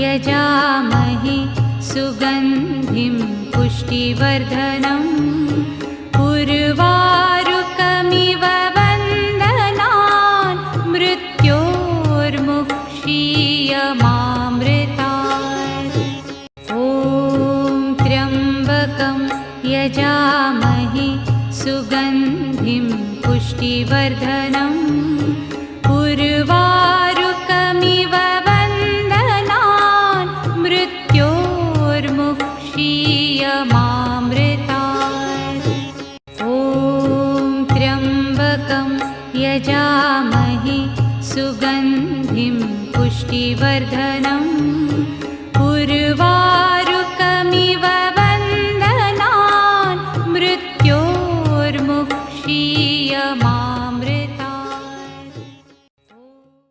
यजामहे सुगन्धिं पुष्टिवर्धनम् उर्वारुकमिव वन्दनान् मृत्योर्मुक्षीयमामृतात्। ॐ त्र्यम्बकं यजामहे सुगन्धिं पुष्टिवर्धनम् उर्वारुकमिव वन्दनान् मृत्योर्मुक्षीयमामृतात्। ॐ त्र्यम्बकं यजामहे सुगन्धिं पुष्टिवर्धनम् उर्वारुकमिव